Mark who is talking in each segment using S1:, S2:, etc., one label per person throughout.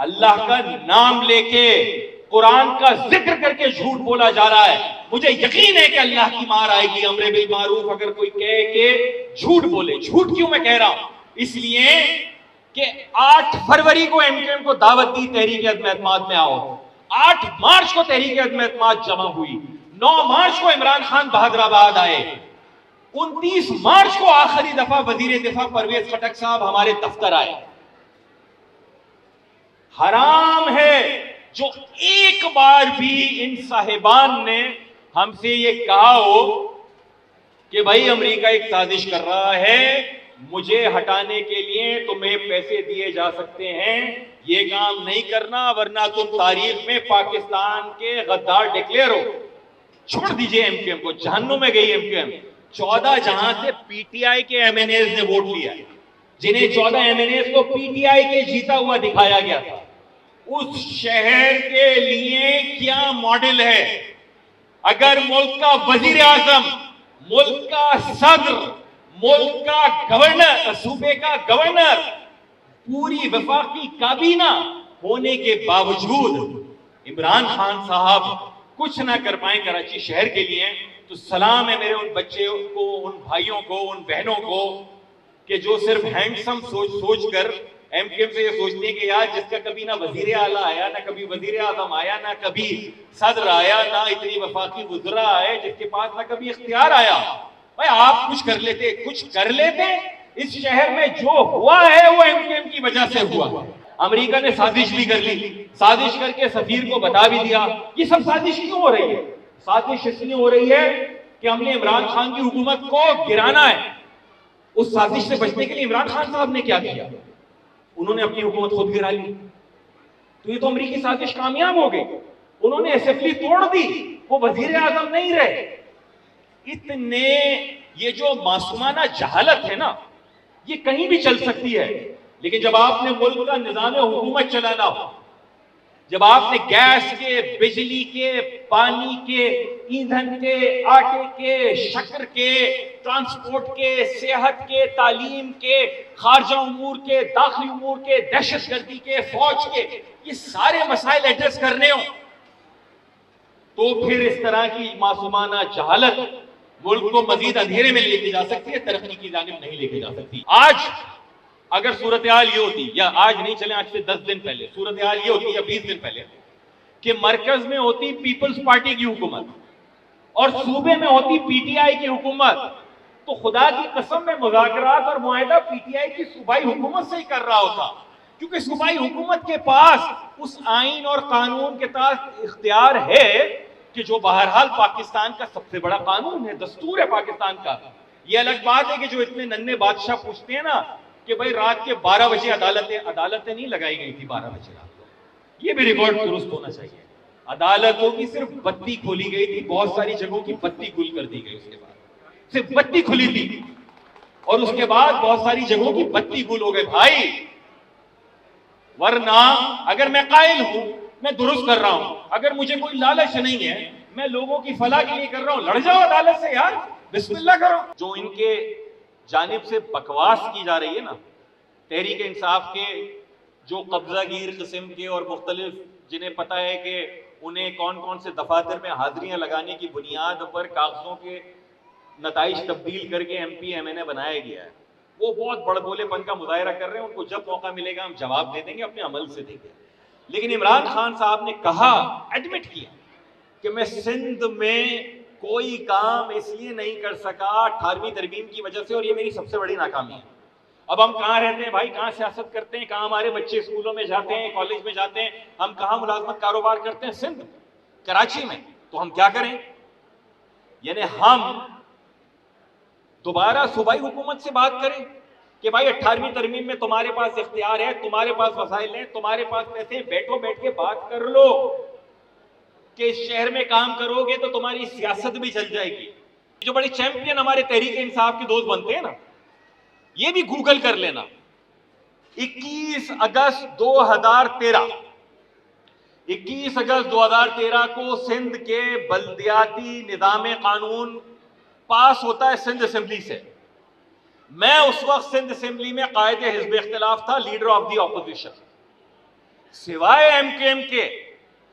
S1: अल्लाह का नाम लेके कुरान का जिक्र करके झूठ बोला जा रहा है। मुझे यकीन है कि अल्लाह की मार आएगी अमरे बिल मारूफ अगर कोई कहे कि झूठ बोले। झूठ क्यों मैं कह रहा हूं? इसलिए कि 8 फरवरी को एमकेएम को दावत दी तहरीक अदम एतमाद में आओ, 8 मार्च को तहरीक अदम एतमाद जमा हुई, 9 मार्च को इमरान खान बहादुराबाद आए, 29 मार्च को आखिरी दफा वजीर दिफा परवेज खटक साहब हमारे दफ्तर आए। हराम है जो एक बार भी इन साहिबान ने हमसे ये कहा हो कि भाई अमेरिका एक साजिश कर रहा है, मुझे हटाने के लिए तुम्हें पैसे दिए जा सकते हैं, ये काम नहीं करना वरना तुम तारीख में पाकिस्तान के गद्दार डिक्लेयर हो। छोड़ दीजिए एमकेएम को, जहन्नुम में गई एमकेएम। 14 जहां से पीटीआई के एमएनएस ने वोट लिया, जिन्हें 14 एमएनएस को पीटीआई के जीता हुआ दिखाया गया था, उस शहर के लिए क्या मॉडल है? अगर मुल्क का वजीर आजम, मुल्क का सदर, मुल्क का गवर्नर, सूबे का गवर्नर, पूरी वफाकी काबीना होने के बावजूद इमरान खान साहब कुछ ना कर पाए कराची शहर के लिए, तो सलाम है मेरे उन बच्चों को, उन भाइयों को, उन बहनों को कि जो सिर्फ हैंडसम सोच कर एमकेएम से ये सोचते हैं कि यार जिसका कभी ना वजीर आला आया, ना कभी वजीर आजम आया, ना कभी सदर आया, ना इतनी वफाकी वुज़रा आए, जिसके पास ना कभी इख्तियार आया, भाई आप कुछ कर लेते। इस शहर में जो हुआ है वो एमकेएम की वजह से हुआ। अमेरिका ने साजिश भी कर ली, साजिश करके सफीर को बता भी दिया। ये सब साजिश क्यों हो रही है? साजिश इसलिए हो रही है कि हमने इमरान खान की हुकूमत को गिराना है। उस साजिश से बचने के लिए इमरान खान साहब ने क्या किया? उन्होंने अपनी हुकूमत खुद गिरा ली। तो ये तो अमेरिकी साजिश कामयाब हो गई। उन्होंने असेंबली तोड़ दी, वो वजीर आजम नहीं रहे। इतने ये जो मासूमाना जहालत है ना, ये कहीं भी चल सकती है, लेकिन जब आपने मुल्क का निजाम हुकूमत चलाना हो, जब आपने गैस के, बिजली के, पानी के, ईंधन के, आटे के, शक्कर के, ट्रांसपोर्ट के, सेहत के, तालीम के, खारजा उमूर के, दाखिली उमूर के, दहशतगर्दी के, फौज के, ये सारे मसाइल एड्रेस करने हो, तो फिर इस तरह की मासूमाना जहालत मुल्क को मजीद अंधेरे में लेके जा सकती है, तरक्की की जानिब नहीं लेके जा सकती। आज अगर सूरत हाल ये होती, या आज नहीं चले, आज से 10 दिन पहले सूरत हाल ये होती, या 20 दिन पहले, कि मरकज में होती पीपल्स पार्टी की हुकूमत और सूबे में होती पीटीआई की हुकूमत, तो खुदा की कसम में मुज़ाकरात और मुआहिदा पीटीआई की सूबाई हुकूमत से ही कर रहा होता, क्योंकि सूबाई हुकूमत के पास उस आइन और कानून के तहत इख्तियार है कि जो बहरहाल पाकिस्तान का सबसे बड़ा कानून है, दस्तूर है पाकिस्तान का। यह अलग बात है कि जो इतने नन्हे बादशाह पूछते हैं ना कि भाई रात के 12 बजे अदालतें नहीं लगाई गई थी 12 बजे रात को, ये भी रिकॉर्ड दुरुस्त होना चाहिए। अदालतों की सिर्फ बत्ती खोली गई थी, बहुत सारी जगहों की बत्ती गुल कर दी गई, उसके बाद सिर्फ बत्ती खुली थी और उसके बाद बहुत सारी जगहों की बत्ती गुल हो गई भाई। वरना अगर मैं कायल हूं, मैं दुरुस्त कर रहा हूं, अगर मुझे कोई लालच नहीं है, मैं लोगों की फलाह के लिए कर रहा हूं, लड़ जाओ अदालत से यार, बिस्मिल्लाह करो। जो इनके जानिब से बकवास की जा रही है ना, तहरीक इंसाफ के जो कब्जागीर किस्म के और मुख्तलिफ, जिन्हें पता है कि उन्हें कौन कौन से दफातर में हाजिरियां लगाने की बुनियाद पर कागजों के नताइज तब्दील करके MP MNA बनाया गया है, वो बहुत बड़बोलेपन का मुजाहरा कर रहे हैं। उनको जब मौका मिलेगा हम जवाब दे देंगे, अपने अमल से देंगे। लेकिन इमरान खान साहब ने कहा, एडमिट किया कि मैं सिंध में कोई काम इसलिए नहीं कर सका 18वीं तरमीम की वजह से, और ये मेरी सबसे बड़ी नाकामी है। अब हम कहाँ रहते हैं भाई, कहाँ सियासत करते हैं, कहाँ हमारे बच्चे स्कूलों में जाते हैं, कॉलेज में जाते हैं, हम कहाँ मुलाजमत कारोबार करते हैं? सिंध, कराची में। तो हम क्या करें? यानी हम दोबारा सूबाई हुकूमत से बात करें कि भाई 18वीं तरमीम में तुम्हारे पास इख्तियार है, तुम्हारे पास वसाइल है, तुम्हारे पास पैसे, बैठ के बात कर लो कि इस शहर में काम करोगे तो तुम्हारी सियासत भी चल जाएगी। जो बड़े चैंपियन हमारे तहरीक इंसाफ के दोस्त बनते हैं ना, ये भी गूगल कर लेना। 21 अगस्त 2013 को सिंध के बल्दियाती निज़ाम कानून पास होता है सिंध असेंबली से। मैं उस वक्त सिंध असेंबली में कायदे हिज़्ब इख्तिलाफ था, लीडर ऑफ द ऑपोजिशन। सिवाय एमकेएम के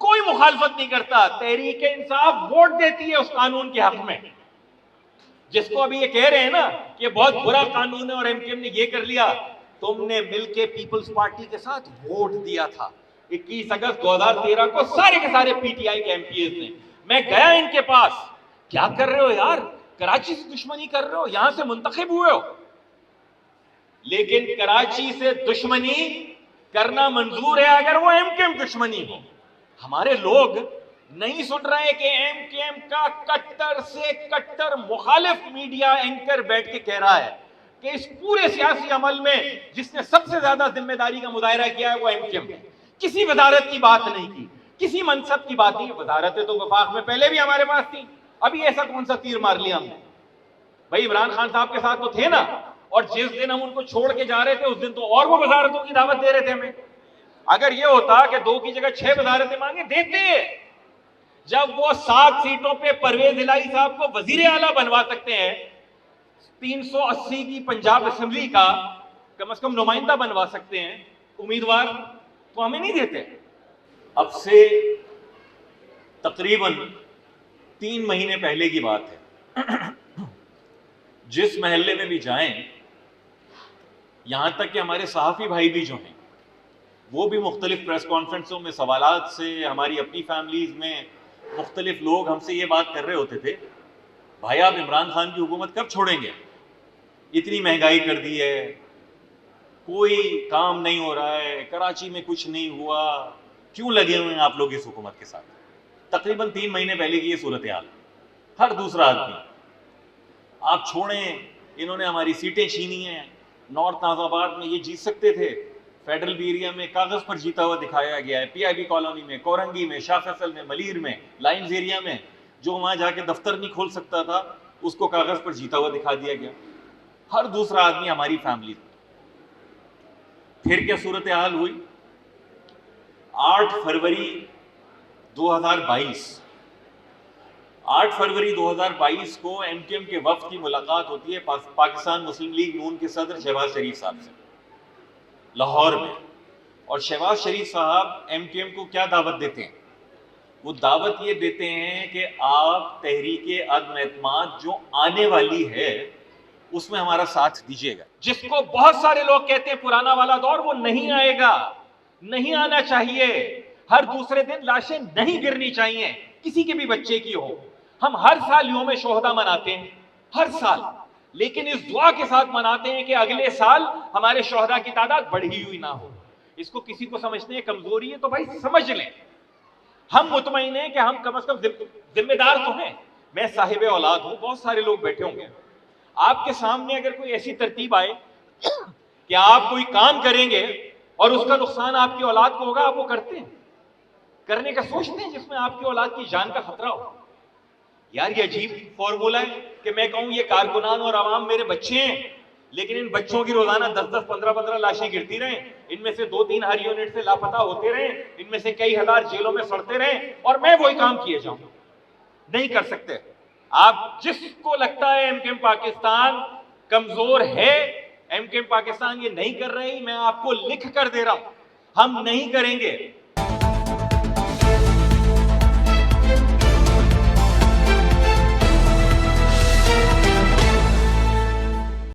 S1: कोई मुखालफत नहीं करता। तहरीक इंसाफ वोट देती है उस कानून के हक में, जिसको अभी ये कह रहे हैं ना कि बहुत बुरा कानून है और एमकेएम ने ये कर लिया। तुमने मिलके पीपल्स पार्टी के साथ वोट दिया था 21 अगस्त 2013 को, सारे के सारे पीटीआई के एमपीएस ने। मैं गया इनके पास, क्या कर रहे हो यार, कराची से दुश्मनी कर रहे हो, यहां से मुंतखब हुए हो, लेकिन कराची से दुश्मनी करना मंजूर है अगर वो एमकेएम दुश्मनी हो। हमारे लोग नहीं सुन रहे कि एमकेएम का कट्टर से कट्टर मुखालिफ मीडिया एंकर बैठ के कह रहा है कि इस पूरे सियासी अमल में जिसने सबसे ज्यादा जिम्मेदारी का मुजाहरा किया है वो एमकेएम है। किसी वजारत की बात नहीं की, किसी मनसब की बात नहीं। वजारतें तो वफाक में पहले भी हमारे पास थी, अभी ऐसा कौन सा तीर मार लिया हमने? भाई इमरान खान साहब के साथ तो थे ना, और जिस दिन हम उनको छोड़ के जा रहे थे उस दिन तो और वो वजारतों की दावत दे रहे थे हमें। अगर ये होता कि 2 की जगह 6 वजारतें मांगे, देते। जब वो 7 सीटों पे परवेज इलाही साहब को वजीर आला बनवा सकते हैं, 380 की पंजाब असेंबली का कम से कम नुमाइंदा बनवा सकते हैं उम्मीदवार, तो हमें नहीं देते। अब से तकरीबन 3 महीने पहले की बात है, जिस महल्ले में भी जाएं, यहां तक कि हमारे सहाफी भाई भी जो हैं वो भी मुख्तलिफ प्रेस कॉन्फ्रेंसों में सवालात से, हमारी अपनी फैमिलीज में मुख्तलिफ लोग हमसे ये बात कर रहे होते थे, भाई आप इमरान खान की हुकूमत कब छोड़ेंगे? इतनी महंगाई कर दी है, कोई काम नहीं हो रहा है, कराची में कुछ नहीं हुआ, क्यों लगे हुए हैं आप लोग इस हुकूमत के साथ? तकरीबन 3 महीने पहले की ये सूरत हाल। हर दूसरा आदमी, आप छोड़ें, इन्होंने हमारी सीटें छीनी हैं। नॉर्थ नाजाबाद में ये जीत सकते थे, फेडरल एरिया में कागज पर जीता हुआ दिखाया गया है। पीआईबी कॉलोनी में, कोरंगी में, शाह फैसल में, मलीर में, लाइन्स एरिया में जो वहां जाके दफ्तर नहीं खोल सकता था उसको कागज पर जीता हुआ दिखा दिया गया। हर दूसरा आदमी हमारी फैमिली। फिर क्या सूरत हाल हुई? 8 फरवरी 2022 को एमकेएम के वफ्द की मुलाकात होती है पाकिस्तान मुस्लिम लीग नून के सदर शहबाज शरीफ साहब से लाहौर में। और शहबाज शरीफ साहब एमकेएम को क्या दावत देते हैं? वो दावत ये देते हैं कि आप तहरीके अदम एतमाद जो आने वाली है उसमें हमारा साथ दीजिएगा। जिसको बहुत सारे लोग कहते हैं पुराना वाला दौर, वो नहीं आएगा, नहीं आना चाहिए। हर दूसरे दिन लाशें नहीं गिरनी चाहिए, किसी के भी बच्चे की हो। हम हर साल यौम शोहदा मनाते हैं, हर साल, लेकिन इस दुआ के साथ मनाते हैं कि अगले साल हमारे शोहदा की तादाद बढ़ी हुई ना हो। इसको किसी को समझते हैं कमजोरी है तो भाई समझ लें। हम मुतमईन हैं कि हम कम से कम जिम्मेदार तो हैं। मैं साहिब औलाद हूं, बहुत सारे लोग बैठे होंगे। आपके सामने अगर कोई ऐसी तरतीब आए कि आप कोई काम करेंगे और उसका नुकसान आपकी औलाद को होगा, आप वो करते हैं, करने का सोचते हैं जिसमें आपकी औलाद की जान का खतरा हो? यार ये अजीब फॉर्मूला है कि मैं कहूं ये कारकुनान और आवाम मेरे बच्चे हैं, लेकिन इन बच्चों की रोजाना 10-10, 15-15 लाशें गिरती रहें, इनमें से 2-3 हर यूनिट से लापता होते रहें, इनमें से कई हजार जेलों में सड़ते रहें और मैं वही काम किए जाऊं। नहीं कर सकते। आप जिसको लगता है एमकेएम पाकिस्तान कमजोर है, एमकेएम पाकिस्तान ये नहीं कर रही, मैं आपको लिख कर दे रहा हूं, हम नहीं करेंगे।